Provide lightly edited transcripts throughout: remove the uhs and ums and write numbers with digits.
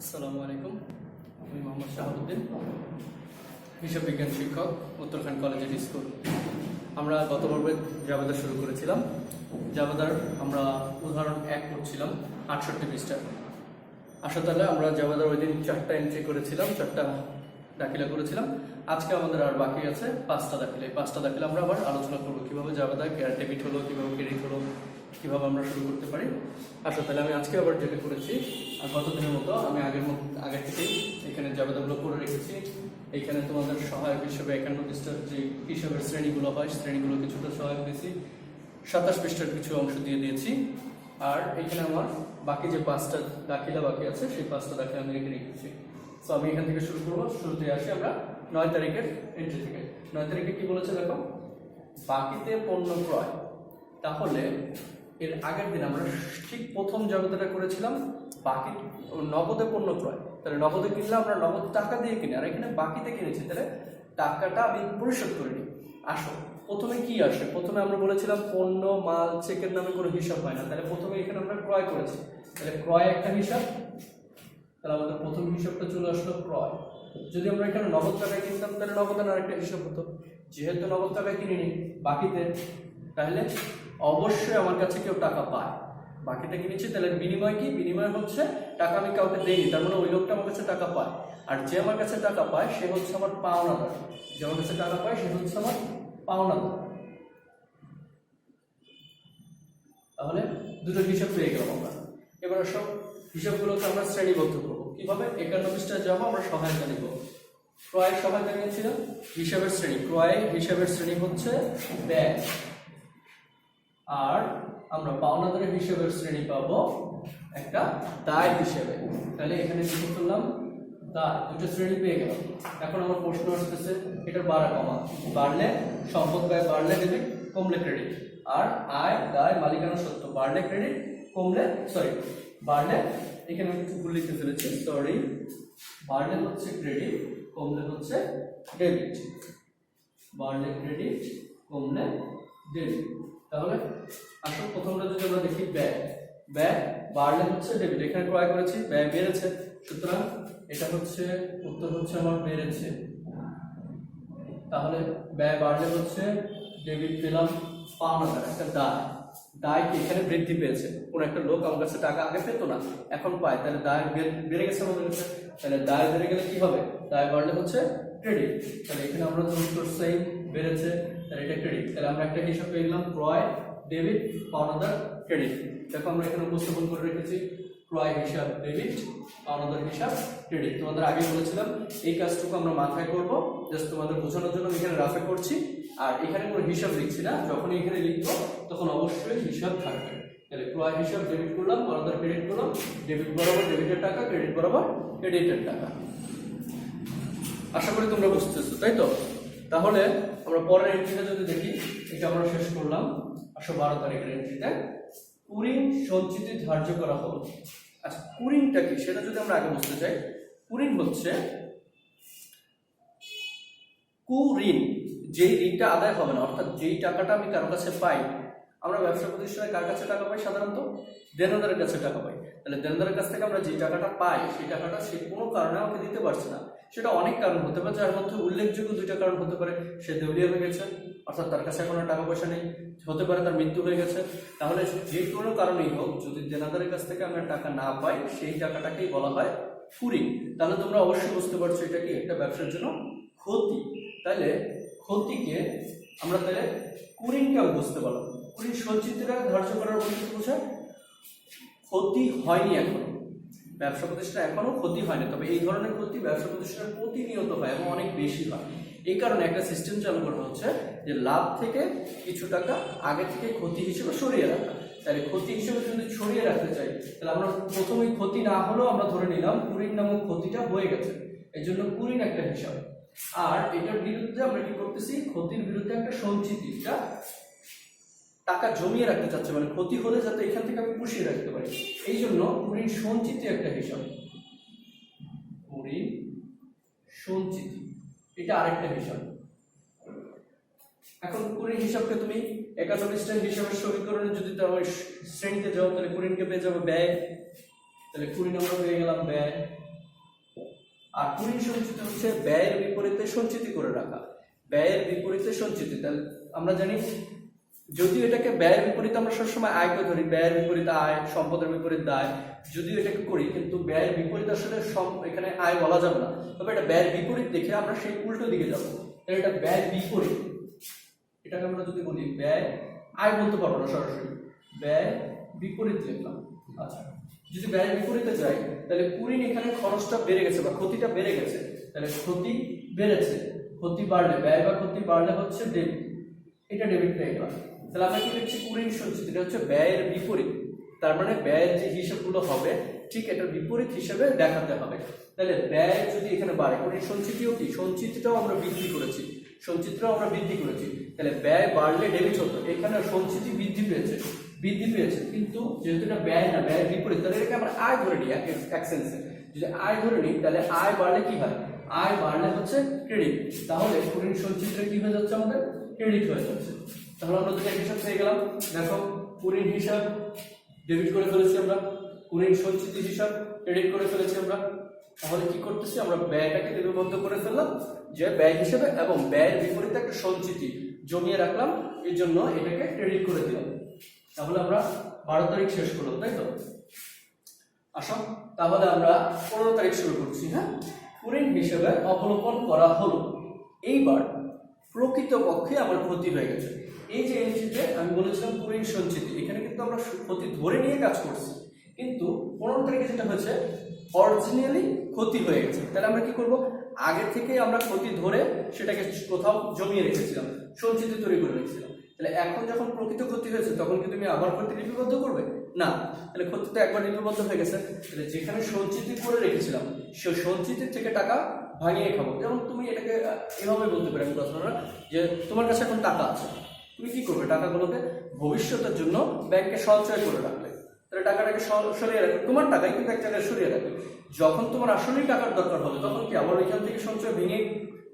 আসসালামু আলাইকুম। আমি মোহাম্মদ শাহাবুদ্দিন, হিসাব বিজ্ঞান শিক্ষক, উত্তরখান কলেজ স্কুল। আমরা গত পর্বে জাবেদা শুরু করেছিলাম। জাবেদার আমরা উদাহরণ 1 করছিলাম 68 পৃষ্ঠা। আসলে আমরা জাবেদার ওই দিন 4টা এন্ট্রি করেছিলাম, 4টা দাখিলা করেছিলাম। আজকে আমাদের আর বাকি আছে 5টা দাখিলা। এই 5টা দাখিলা আমরা আবার আলোচনা করবো কীভাবে জাবেদা ডেবিট হলো, কীভাবে ক্রেডিট হলো, কীভাবে আমরা শুরু করতে পারি। তাহলে আমি আজকে আবার যেটা করেছি আর গত দিনের মতো আমি আগে থেকেই এখানে জাবেদাগুলো করে রেখেছি। এইখানে তোমাদের সহায়ক হিসেবে 51 পৃষ্ঠার যে হিসাবের শ্রেণীগুলো হয়, শ্রেণীগুলো কিছুটা সহায়ক দিয়েছি। 27 পৃষ্ঠার কিছু অংশ দিয়ে দিয়েছি। আর এখানে আমার বাকি যে 5টা দাখিলা বাকি আছে, সেই 5টা দাখিলা আমি রেখে রেখেছি। তো আমি এখান থেকে শুরু করবো। শুরুতে আসি আমরা 9 তারিখের এন্ট্রি থেকে। 9 তারিখে কি বলেছে দেখো, বাকিতে পণ্য ক্রয়। তাহলে এর আগের দিন আমরা ঠিক প্রথম জাবেদাটা করেছিলাম বাকি নগদে পণ্য ক্রয়। তাহলে নগদে কিনলে আমরা নগদ টাকা দিয়ে কিনি, আর এখানে বাকিতে কিনেছি, তাহলে টাকাটা আমি পরিশোধ করিনি। আসো প্রথমে কি আসে, প্রথমে আমরা বলেছিলাম পণ্য মাল চেকের নামে কোনো হিসাব হয় না। তাহলে প্রথমে এখানে আমরা ক্রয় করেছি, তাহলে ক্রয় একটা হিসাব। তাহলে আমাদের প্রথম হিসাবটা চলে আসলো ক্রয়। যদি আমরা এখানে নগদ টাকায় কিনতাম তাহলে নগদের আরেকটা হিসাব হতো। যেহেতু নগদ টাকায় কিনিনি বাকিতে, তাহলে অবশ্যই আমার কাছে কেউ টাকা পায়। বাকিতে কিনেছি, তাহলে বিনিময় কি? বিনিময় হচ্ছে টাকা আমি কাউকে দেইনি, তার মানে ওই লোকটা আমার কাছে টাকা পায়। আর যে আমার কাছে টাকা পায় সে হচ্ছে আমার পাওনাদার। যে আমার কাছে টাকা পায় সে হচ্ছে আমার পাওনাদার। তাহলে দুটো হিসাব পেয়ে গেলাম আমরা। এবার সব হিসাবগুলোকে আমরা শ্রেণীবদ্ধ করবো কিভাবে। 51 পৃষ্ঠায় যাবো, আমরা সহায়তা নিব। ক্রয়ের সহায়তা নিয়েছিলাম হিসাবের শ্রেণী। ক্রয় হিসাবের শ্রেণী হচ্ছে ব্যয়, আর আমরা পাওনাদারের হিসাবের শ্রেণী পাবো একটা দায় হিসেবে। তাহলে এখানে কি করলাম, দায়। দুটো শ্রেণী পেয়ে গেলাম। এখন আমার প্রশ্ন আসতেছে এটা বাড়া কমা। বাড়লে সম্পদ ব্যয়, বাড়লে ডেবিট, কমলে ক্রেডিট। আর আয় দায় মালিকানা সত্ত্ব, বাড়লে ক্রেডিট, কমলে বাড়লে, এখানে আমি একটু ভুল লিখে ফেলেছি, সরি। বাড়লে হচ্ছে ক্রেডিট, কমলে হচ্ছে ডেবিট। বাড়লে ক্রেডিট, কমলে ডেবিট। তাহলে আসলে প্রথমটা যদি আমরা দেখি ব্যয়, ব্যয় বাড়লে হচ্ছে ডেবিট। এখানে ক্রয় করেছি, ব্যয় বেড়েছে, সুতরাং এটা হচ্ছে উত্তর হচ্ছে আমার বেড়েছে। তাহলে ব্যয় বাড়লে হচ্ছে ডেবিট পেলাম। পাওনাদার একটা দায়, দায় কি এখানে বৃদ্ধি পেয়েছে। কোন একটা লোক আমার কাছে টাকা আগে পেত না, এখন পায়, তাহলে দায় বেড়ে গেছে আমাদের কাছে। তাহলে দায় বেড়ে গেলে কি হবে, দায় বাড়লে হচ্ছে ক্রেডিট। তাহলে এখানে আমরা তো উত্তর সেম, বেড়েছে, তাহলে এটা ক্রেডিট। তাহলে আমরা একটা হিসাব পেয়ে গেলাম, ক্রয় ডেবিট, পাওনাদার ক্রেডিট। দেখো আমরা এখানে উপস্থাপন করে রেখেছি ক্রয় হিসাব ডেবিট, পাওনাদার হিসাব ক্রেডিট। তোমাদের আগে বলেছিলাম এই কাজটুকু আমরা মাথায় করব, জাস্ট তোমাদের বোঝানোর জন্য এখানে রাফে করছি। আর এখানে কোনো হিসাব লিখছি না, যখনই এখানে লিখবো তখন অবশ্যই হিসাব থাকবে। তাহলে ক্রয় হিসাব ডেবিট করলাম, পাওনাদার ক্রেডিট করলাম, ডেবিট বরাবর ডেবিটের টাকা, ক্রেডিট বরাবর ক্রেডিটের টাকা। আশা করি তোমরা বুঝতেছো, তাই তো? তাহলে আমরা পরের এন্ট্রিটা যদি দেখি, এটা আমরা শেষ করলাম 12 তারিখের এন্ট্রিতে। কুরিন সঞ্চিতি ধার্য করা হলো। আচ্ছা, কুরিনটা কি সেটা যদি আমরা আগে বুঝতে চাই, কুরিন হচ্ছে কুঋণ, যেই ঋণটা আদায় হবে না, অর্থাৎ যেই টাকাটা আমি কারো কাছে পাই। আমরা ব্যবসা প্রতিষ্ঠানে কার কাছে টাকা পাই? সাধারণত দেনদারের কাছে টাকা পাই। তাহলে দেনদারের কাছ থেকে আমরা যে টাকাটা পাই, সেই টাকাটা সে কোনো কারণে আমাকে দিতে পারছে না। সেটা অনেক কারণ হতে পারে, যার মধ্যে উল্লেখযোগ্য 2টা কারণ হতে পারে। সে দেউলিয়া হয়ে গেছে, অর্থাৎ তার কাছে এখন টাকা পয়সা নেই। হতে পারে তার মৃত্যু হয়ে গেছে। তাহলে যে কোনো কারণেই হোক, যদি দেনাদারের কাছ থেকে আমরা টাকা না পাই, সেই টাকাটাকেই বলা হয় কুঋণ। তাহলে তোমরা অবশ্যই বুঝতে পারছো এটা কি একটা ব্যবসার জন্য ক্ষতি। তাহলে ক্ষতিকে আমরা তাহলে কুঋণকে বুঝতে পারলাম। কুঋণ সঞ্চিত টাকা ধার্য করার বলতে বোঝায় ক্ষতি হয়নি এখনো, ব্যবসা প্রতিষ্ঠান এখনো ক্ষতি হয়নি। তবে এই ধরনের ক্ষতি ব্যবসা প্রতিষ্ঠান প্রতিনিয়ত হয় এবং অনেক বেশি হয়। এই কারণে একটা সিস্টেম চালু করা হচ্ছে যে লাভ থেকে কিছু টাকা আগে থেকে ক্ষতি হিসেবে সরিয়ে রাখা। তাহলে ক্ষতি হিসেবে যদি সরিয়ে রাখতে চাই, তাহলে আমরা প্রথমেই ক্ষতি না হলেও আমরা ধরে নিলাম কুঋণ নামক ক্ষতিটা হয়ে গেছে, এই জন্য কুঋণ একটা হিসাব। আর এটার বিরুদ্ধে আমরা কি করতেছি, ক্ষতির বিরুদ্ধে একটা সঞ্চিতিটা টাকা জমিয়ে রাখতে চাচ্ছে, মানে ক্ষতি হলে যাতে এখান থেকে আমি পুষিয়ে রাখতে পারি। এই জন্য কুঋণ সঞ্চিতি একটা হিসাব। কুঋণ সঞ্চিতি এটা আরেকটা হিসাব। এখন কুঋণ হিসাবকে তুমি 51 পৃষ্ঠার হিসাবের সমীকরণে যদি শ্রেণীতে যাও, তাহলে কুঋণকে পেয়ে যাবে ব্যয়। তাহলে কুড়ি নম্বর হয়ে গেলাম ব্যয়, আর কুড়ির সঞ্চিতি হচ্ছে ব্যয়ের বিপরীতে সঞ্চিতি করে রাখা, ব্যয়ের বিপরীতে সঞ্চিতি। তাহলে আমরা জানি যদিও এটাকে ব্যয়ের বিপরীতে আমরা সবসময় আয়কে ধরি, ব্যয়ের বিপরীতে আয়, সম্পদের বিপরীত দায়, যদিও এটাকে করি, কিন্তু ব্যয়ের বিপরীত আসলে এখানে আয় বলা যাবে না, তবে এটা ব্যয়ের বিপরীত দেখে আমরা সেই উল্টো দিকে যাবো। তাহলে এটা ব্যয়ের বিপরীত, এটাকে আমরা যদি বলি ব্যয়, আয় বলতে পারবো না সরাসরি, ব্যয় বিপরীত লিখলাম। আচ্ছা, যদি ব্যয়ের বিপরীতে যাই তাহলে কুড়িন এখানে খরচটা বেড়ে গেছে বা ক্ষতিটা বেড়ে গেছে, তাহলে ক্ষতি বেড়েছে, ক্ষতি বাড়লে, ব্যয় বা ক্ষতি বাড়লে হচ্ছে ডেবিট, এটা ডেবিট টাইপ। তাহলে আমরা কি লিখছি, কুড়িন সঞ্চিতি, এটা হচ্ছে ব্যয়ের বিপরীত, তার মানে ব্যয়ের যে হিসাবগুলো হবে ঠিক এটার বিপরীত হিসেবে দেখাতে হবে। তাহলে ব্যয় যদি এখানে বাড়ে, কুড়িন সঞ্চিতিও কি, সঞ্চিতিটাও আমরা বৃদ্ধি করেছি, সঞ্চিতিটাও আমরা বৃদ্ধি করেছি, তাহলে ব্যয় বাড়লে ডেবিট হতো, এখানে সঞ্চিতি বৃদ্ধি পেয়েছে, কিন্তু যেহেতু এটা ব্যয় না, ব্যয়ের বিপরীত, তাহলে এটাকে আমরা আয় ধরে নিই এক সেন্সে। যদি আয় ধরে নিই তাহলে আয় বাড়লে কি হয়, আয় বাড়লে হচ্ছে ক্রেডিট, তাহলে কুড়িন সঞ্চিতিটা কি হয়ে যাচ্ছে, আমাদের ক্রেডিট হয়ে যাচ্ছে। তাহলে আমরা দুটো হিসাব পেয়ে গেলাম। দেখো, কুড়িন হিসাব ডেবিট করে ফেলেছি আমরা, কুড়িন সঞ্চিতি হিসাব ক্রেডিট করে ফেলেছি আমরা। তাহলে কি করতেছি, আমরা ব্যয়টাকে লিপিবদ্ধ করে ফেললাম যে ব্যয় হিসেবে, এবং ব্যয়ের বিপরীতে একটা সঞ্চিতি জমিয়ে রাখলাম, এই জন্য এটাকে ক্রেডিট করে দিলাম। তাহলে আমরা 12 তারিখ শেষ করলাম, তাই তো? আসো তাহলে আমরা 15 তারিখ শুরু করছি। হ্যাঁ, কুড়িন হিসেবে অবলোকন করা হলো। এইবার প্রকৃতপক্ষে আমার ক্ষতি হয়ে গেছে। এই যে এন্ট্রিতে আমি বলেছিলাম কুড়িন সঞ্চিতি, এখানে কিন্তু আমরা ক্ষতি ধরে নিয়ে কাজ করছি, কিন্তু 15 তারিখে যেটা হয়েছে অরিজিনালি ক্ষতি হয়ে গেছে। তাহলে আমরা কি করব, আগে থেকে আমরা ক্ষতি ধরে সেটাকে কোথাও জমিয়ে রেখেছিলাম, সঞ্চিতি তৈরি করে রেখেছিলাম। তাহলে এখন যখন প্রকৃত ক্ষতি হয়েছে তখন কি তুমি আবার ক্ষতি লিপিবদ্ধ করবে না? তাহলে ক্ষতি তো একবার লিপিবদ্ধ হয়ে গেছে, তাহলে যেখানে সঞ্চিতি করে রেখেছিলাম সেই সঞ্চিতির থেকে টাকা ভাঙিয়ে খাবো। যেমন তুমি এটাকে এভাবে বলতে পারি আমি কথাটা, যে তোমার কাছে এখন টাকা আছে, তুমি কি করবে, টাকাগুলোকে ভবিষ্যতের জন্য ব্যাংকে সঞ্চয় করে রাখলে, তাহলে টাকাটাকে সরিয়ে রাখবে, তোমার টাকাই কিন্তু এক জায়গায় সরিয়ে রাখবে। যখন তোমার আসলেই টাকার দরকার হবে তখন কি আবার ওইখান থেকে সঞ্চয় ভেঙে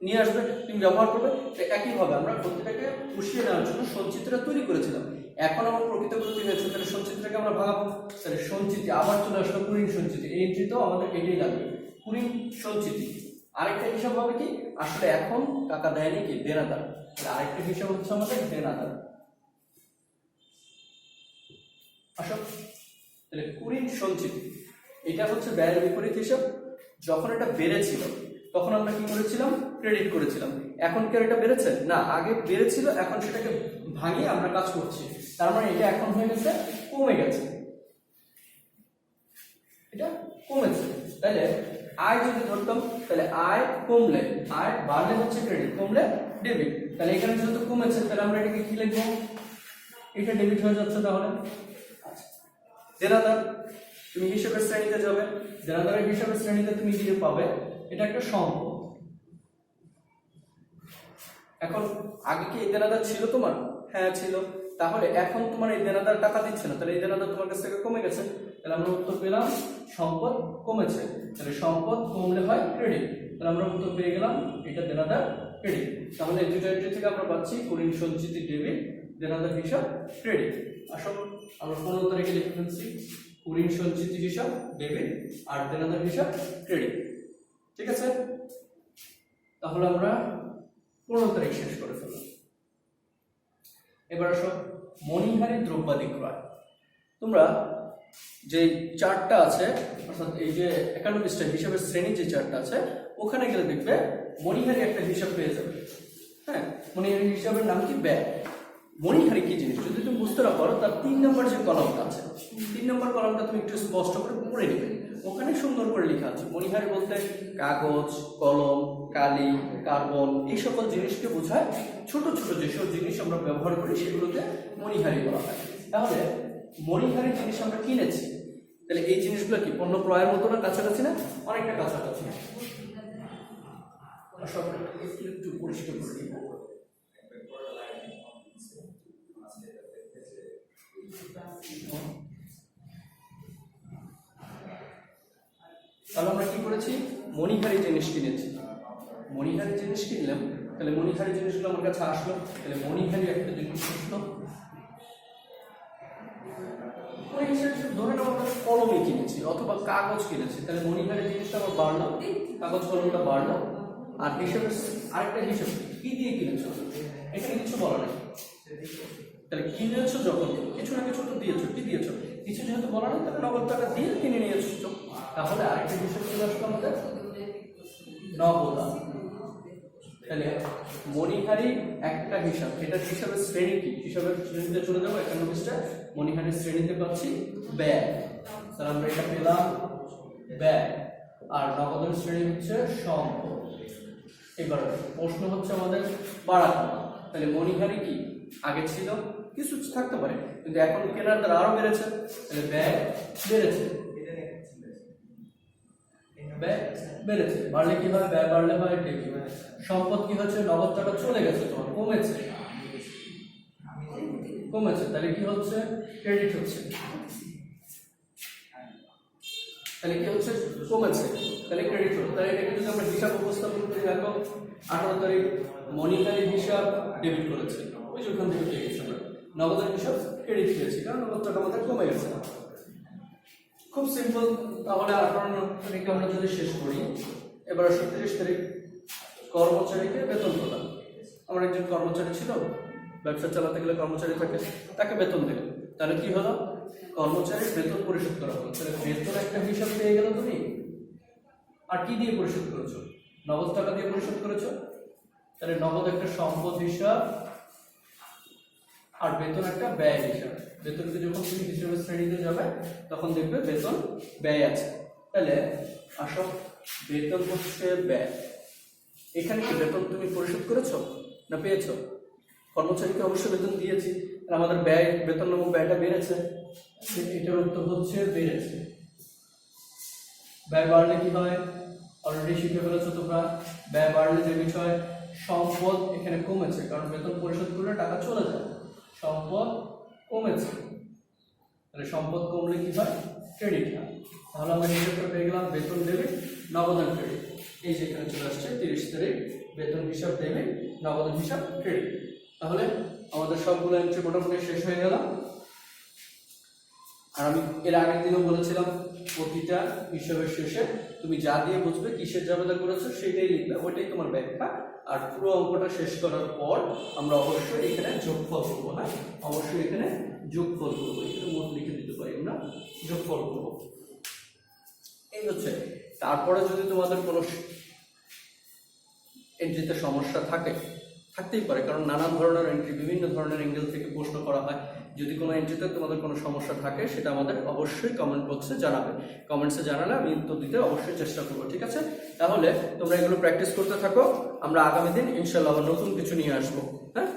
নিয়ে আসবে, তুমি ব্যবহার করবে। একইভাবে আমরা ক্ষতিটাকে পুষিয়ে নেওয়ার জন্য সঞ্চিতিটা তৈরি করেছিলাম, এখন আমার প্রকৃত ক্ষতি হয়েছে, তাহলে সঞ্চিতিটাকে আমরা ভাঙাবো। তাহলে সঞ্চিতি আবার চলে আসলো কুড়িন সঞ্চিতি, এই এন্ট্রিতেও আমাদের এটাই লাগবে, কুড়িন সঞ্চিতি। আরেকটা হিসাব হবে কি, আসলে এখন টাকা দেয়নি কি, দেনাদার, আরেকটা হিসাব হচ্ছে আমাদের দেনাদার। আসো তাহলে কুড়িন সঞ্চিতি, এটা হচ্ছে ব্যয়ের বিপরীত হিসাব। যখন এটা বেড়েছিল তখন আমরা কি করেছিলাম, ক্রেডিট করেছিলাম। এখন কি এটা বেড়েছে না, আগে বেড়েছিল, এখন সেটাকে ভাঙিয়ে আমরা কাজ করছি, তার মানে এটা এখন হয়ে গেছে কমে গেছে, এটা কমেছে। তাহলে আয় যদি ধরতাম, তাহলে আয় কমলে, আয় বাড়লে হচ্ছে ক্রেডিট, কমলে ডেবিট। তাহলে এখানে যেহেতু কমেছে তাহলে আমরা এটাকে কি লিখবো, এটা ডেবিট হয়ে যাচ্ছে। তাহলে দেনাদার, তুমি হিসাবের শ্রেণীতে যাবে, দেনাদারের হিসাবের শ্রেণীতে তুমি গিয়ে পাবে এটা একটা সম্পদ। এখন আগে কি এই দেনাদার ছিল তোমার? হ্যাঁ ছিল। তাহলে এখন তোমার এই দেনাদার টাকা দিচ্ছে না, তাহলে এই দেনাদার তোমার কাছ থেকে কমে গেছে। তাহলে আমরা উত্তর পেলাম সম্পদ কমেছে। তাহলে সম্পদ কমলে হয় ক্রেডিট, তাহলে আমরা উত্তর পেয়ে গেলাম এটা দেনাদার ক্রেডিট। তাহলে এই দুটো এন্ট্রি থেকে আমরা পাচ্ছি কুড়িন সঞ্চিতি ডেবিট, দেনাদার হিসাব ক্রেডিট। আসলে আমরা 15 তারিখে লিখে ফেলছি কুড়িন সঞ্চিতি হিসাব ডেবিট আর দেনাদার হিসাব ক্রেডিট। ঠিক আছে, তাহলে আমরা 15 তারিখ শেষ করে ফেললাম। এবার আসো মণিহারি দ্রব্যাদি ক্রয়। তোমরা যে চার্টটা আছে, অর্থাৎ এই যে 51 পৃষ্ঠা হিসাবের শ্রেণী যে চার্টটা আছে, ওখানে গেলে দেখবে মণিহারি একটা হিসাব পেয়ে যাবে। হ্যাঁ, মণিহারি হিসাবের নাম কি, ব্যয়। মণিহারি কি জিনিস যদি তুমি বুঝতে না পারো, তার 3 নম্বর যে কলামটা আছে, 3 নম্বর কলামটা তুমি একটু স্পষ্ট করে পড়ে নেবে, ওখানে সুন্দর করে লেখা আছে। মণিহারি বলতে কাগজ, কলম, কালি, কার্বন, এই সকল জিনিসকে বোঝায়। ছোট ছোট যেসব জিনিস আমরা ব্যবহার করি সেগুলোকে মণিহারি বলা হয়। তাহলে মণিহারি জিনিস আমরা কিনেছি, তাহলে এই জিনিসগুলো কি পণ্য ক্রয়ের মতো না, কাছাকাছি না, অনেকটা কাছাকাছি। একটু পরিষ্কার করে দিই। তাহলে আমরা কি করেছি, মণিহারি জিনিস কিনেছি। মণিহারি জিনিস কিনলাম, তাহলে মণিহারি জিনিসগুলো আমার কাছে আসলো, তাহলে মণিহারি একটা জিনিস আসলো। ধরে নাও আমরা কলমে কিনেছি অথবা কাগজ কিনেছি, তাহলে মণিহারি জিনিসটা আমার বাড়লো, কাগজ কলমটা বাড়লো, আর হিসাবের আরেকটা হিসাব কি দিয়ে কিনেছো, এখানে কিছু বলা নেই। তাহলে কিনেছো যখন কিছু না কিছু তো দিয়েছো, কি দিয়েছো, কিছু যেহেতু বলা নেই তাহলে নগদ টাকা দিয়ে কিনে নিয়ে এসেছো। তাহলে আরেকটা হিসাব চলে আসলো আমাদের নগদা। তাহলে মণিহারি একটা হিসাব, এটার হিসাবের শ্রেণী কি, হিসাবের শ্রেণীতে চলে যাবো 51 পৃষ্ঠায়। মণিহারির শ্রেণীতে পাচ্ছি ব্যয়, তাহলে আমরা এটা পেলাম ব্যয়, আর নগদের শ্রেণী হচ্ছে সম্পদ। এবার প্রশ্ন হচ্ছে আমাদের বাড়া কমা। তাহলে মণিহারি কি আগে ছিল কিছু থাকতে পারে, কিন্তু এখন কেনার দ্বারা আরো বেড়েছে, তাহলে ব্যয় বেড়েছে, ব্যয় বেড়েছে। বাড়লে কি হয়, ব্যয় বাড়লে হয় ডেবিট। সম্পদ কি হচ্ছে, নগদ টাকা চলে গেছে তোমার, কমেছে, কমেছে, তাহলে কি হচ্ছে, ক্রেডিট হচ্ছে। তাহলে কি হচ্ছে, কমেছে, তাহলে ক্রেডিট হলো। তাহলে এটাকে যদি আমরা হিসাব উপস্থাপন করি, দেখো 18 তারিখ মণিহারি হিসাব ডেবিট করেছে, ওই যে ওখান থেকে পেয়ে গেছি আমরা। নগদের হিসাব ক্রেডিট পেয়েছি, কারণ নগদ টাকা আমাদের কমে গেছে। খুব সিম্পল। তাহলে 18 তারিখে আমরা যদি শেষ করি, এবার 37 তারিখ কর্মচারীকে বেতন প্রদান। আমার একজন কর্মচারী ছিল, ব্যবসা চালাতে গেলে কর্মচারী থাকে, তাকে বেতন দিল। তাহলে কি হলো, কর্মচারীর বেতন পরিশোধ করা হলো। তাহলে বেতন একটা হিসাব পেয়ে গেল তুমি, আর কি দিয়ে পরিশোধ করেছো, নগদ টাকা দিয়ে পরিশোধ করেছো। তাহলে নগদ একটা সম্পদ হিসাব, আর বেতন একটা ব্যয় হিসাব। বেতনকে যখন তুমি হিসাবের শ্রেণীতে যাবে তখন দেখবে বেতন ব্যয় আছে। তাহলে আসো, বেতন হচ্ছে ব্যয়। এখানে কি বেতন তুমি পরিশোধ করেছো না পেয়েছো? কর্মচারীকে অবশ্যই বেতন দিয়েছি, আমাদের ব্যয়, বেতন নামক ব্যয়টা বেড়েছে। এটার উত্তর হচ্ছে বেড়েছে। ব্যয় বাড়লে কি হয়, অলরেডি শিখে ফেলেছো তোমরা। ব্যয় বাড়লে যে বিষয়, সম্পদ এখানে কমেছে, কারণ বেতন পরিশোধ করলে টাকা চলে যায়, সম্পদ কমেছে। তাহলে সম্পদ কমলে কি হয়, ক্রেডিট হয়। তাহলে আমরা হিসাবটা পেয়ে গেলাম বেতন ডেবিট, নগদান ক্রেডিট। এই যে এখানে চলে আসছে 30 তারিখ বেতন হিসাব ডেবিট, নগদান হিসাব ক্রেডিট। তাহলে আমাদের সবগুলো এন্ট্রি মোটামুটি শেষ হয়ে গেল। আর আমি এর আগের দিনও বলেছিলাম, প্রতিটা হিসাবের শেষে তুমি যা দিয়ে বুঝবে কিসের জাবেদা করেছো সেটাই লিখবে, ওইটাই তোমার ব্যাখ্যা। আর পুরো অঙ্কটা শেষ করার পর আমরা অবশ্যই এখানে যোগফল করবো। হ্যাঁ, অবশ্যই এখানে যোগফল করবো, এখানে মোট লিখে দিতে পারি আমরা, যোগফল করবো। এই হচ্ছে। তারপরে যদি তোমাদের কোনো এন্ট্রিতে সমস্যা থাকে, থাকতেই পারে, কারণ নানান ধরনের এন্ট্রি, বিভিন্ন ধরনের অ্যাঙ্গেল থেকে প্রশ্ন করা হয়। যদি কোনো এন্ট্রিতে তোমাদের কোনো সমস্যা থাকে সেটা আমাদের অবশ্যই কমেন্ট বক্সে জানাবে। কমেন্টসে জানালে আমি উত্তর দিতে অবশ্যই চেষ্টা করবো, ঠিক আছে? তাহলে তোমরা এগুলো প্র্যাকটিস করতে থাকো, আমরা আগামী দিন ইনশাআল্লাহ আবার নতুন কিছু নিয়ে আসবো। হ্যাঁ।